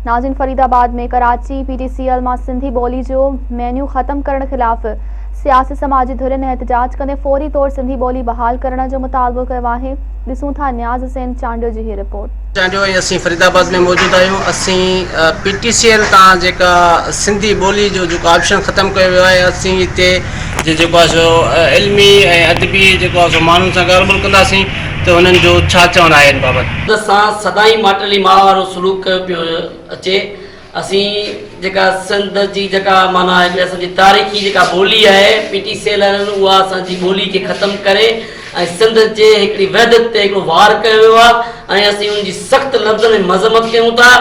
नाज़रीन, फरीदाबाद में कराची PTCL मां सिंधी ॿोली जो मेन्यू ख़त्म करण ख़िलाफ़ सियासी समाजी धुरनि एहतजाज कंदे फौरी तौर सिंधी ॿोली बहाल करण जो मुतालबो कयो आहे। ॾिसूं था न्याज़ हुसैन चांडियो जी रिपोर्ट। चांडियो असीं फरीदाबाद में मौजूद आहियूं। असीं PTCL तां जेका सिंधी ॿोली जो जेको ऑप्शन ख़त्म कयो वियो आहे, असीं हिते जेको आहे सो इल्मी ऐं अदबी जेको आहे सो माण्हुनि सां ॻाल्हि कंदासीं तो उन्हनि जो छा चवणु आहे इन बाबति। सां सदाई माटली मां वारो सलूक पियो अचे। असीं जेका सिंध जी जेका माना हिकिड़ी असांजी तारीख़ी जेका ॿोली आहे PTCL उहा असांजी ॿोली खे ख़त्म करे ऐं सिंध जे हिकिड़ी वहदत ते हिकिड़ो वार कयो वियो आहे ऐं असीं उनजी सख़्त लफ़्ज़नि में मज़म्मत कयूं था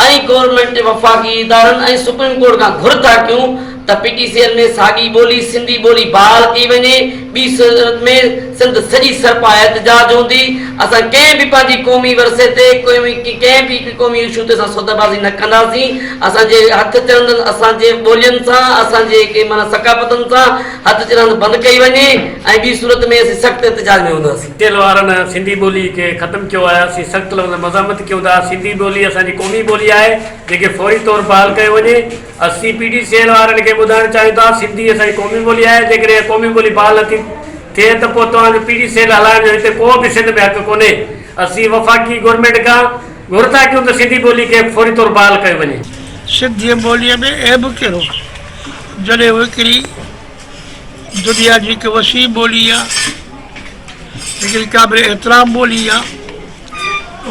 ऐं गवर्नमेंट वफ़ाक़ी इदारनि ऐं सुप्रीम कोर्ट खां घुर था कयूं त PTCL में साॻी ॿोली सिंधी ॿोली बहाल कई वञे। ॿी सूरत में सिंध सॼी सरपा एहतजाज हूंदी। असां कंहिं बि पंहिंजी क़ौमी वरसे ते कंहिं बि क़ौमी इशू ते असां सौदेबाज़ी न कंदासीं। असांजे हथ चढ़ंदड़ असांजे ॿोलियुनि सां असांजे माना सकाफ़तुनि सां हथ चढ़ंदड़ बंदि कई वञे ऐं ॿी सूरत में असीं सख़्त एहतजाज में हूंदासीं। PTCL वारनि सिंधी ॿोली खे ख़त्म कयो आहे। असीं सख़्त मज़ामत कयूं था। सिंधी ॿोली असांजी क़ौमी ॿोली आहे जेके फौरी तौर बहाल कयो वञे। असीं PTCL वारनि खे ॿुधाइणु चाहियूं था सिंधी असांजी क़ौमी ॿोली आहे। जेकॾहिं क़ौमी ॿोली बहाल नथी थिए त पोइ तव्हांजो PTCL हलाइण जो हिते को बि सिंध में हक़ कोन्हे। असीं वफ़ाक़ी गवर्नमेंट खां घुर था कयूं त सिंधी ॿोली खे फौरी तौर बहाल कयो वञे। सिंधी ॿोलीअ में ऐब कहिड़ो, जॾहिं उहा हिकिड़ी दुनिया जी हिकु वसी ॿोली आहे, हिकिड़ी क़ाबिल एतिराम ॿोली आहे,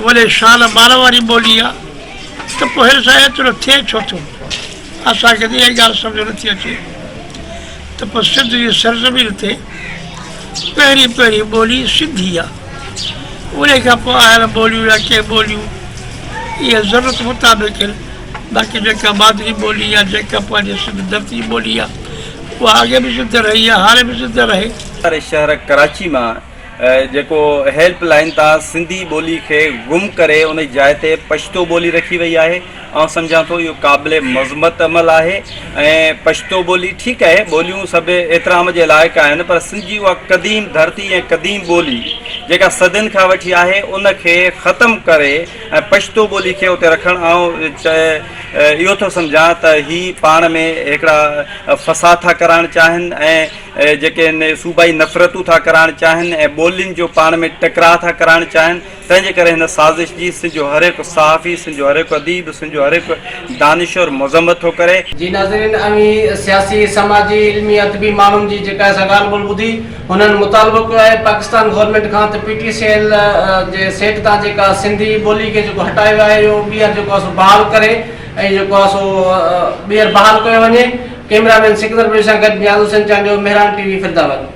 वॾे शान मान वारी ॿोली आहे, त पोइ हिन सां एतिरो थिए छो थो। असांखे त इहा ॻाल्हि सम्झ नथी अचे त पोइ सिंध जी सरज़मीन ते पहिरीं ॿोली सिंधी आहे। उन खां पोइ आयल ॿोलियूं या के ॿोलियूं इहे ज़रूरत मुताबिक़ आहिनि। बाक़ी जेका मादरी ॿोली आहे, जेका पंहिंजे सिंध धरती ॿोली आहे, उहा अॻे बि सिंध रही आहे, हाणे बि सिंध रहे। शहर कराची मां जेको हेल्पलाइन तां सिंधी ॿोली खे गुम करे उन जाइ ते पश्तो ॿोली रखी वई आहे। ऐं सम्झां थो इहो क़ाबिल मज़मत अमल आहे। ऐं पश्तो ॿोली ठीकु आहे, ॿोलियूं सभु एतिराम जे लाइक़ु आहिनि, पर सिंधी उहा क़दीम धरती ऐं क़दीम ॿोली जेका सदियुनि खां वठी आहे उनखे ख़तमु करे ऐं पश्तो ॿोली खे उते रखणु। ऐं इहो थो सम्झां त ही पाण में हिकिड़ा फ़साद था कराइणु चाहिनि ऐं जेके सूबाई नफ़रतूं था कराइणु चाहिनि ऐं ॿोलियुनि जो पाण में टकराउ था कराइणु चाहिनि। तंहिंजे करे हिन साज़िश जी सिंधो हर हिकु सहाफ़ी, सिंधो हर हिकु अदीब, सिंधो हर हिकु दानिशवर मज़म्मत थो करे। जी नाज़रीन, अमी सियासी समाजी इल्मी अदबी माण्हुनि जी जेका असां ॻाल्हि ॿोल ॿुधी, हुननि मुतालबो कयो आहे पाकिस्तान गवर्नमेंट खां त PTCL जे सेट तां जेका सिंधी ॿोली खे जेको हटायो आहे इहो ॿीहर जेको आहे सो बहाल करे ऐं जेको आहे सो ॿीहर बहाल कयो वञे। कैमरामैन सिकंदर सां गॾु न्याज़ हुसैन चांडियो, मेहरान TV फरीदाबाद।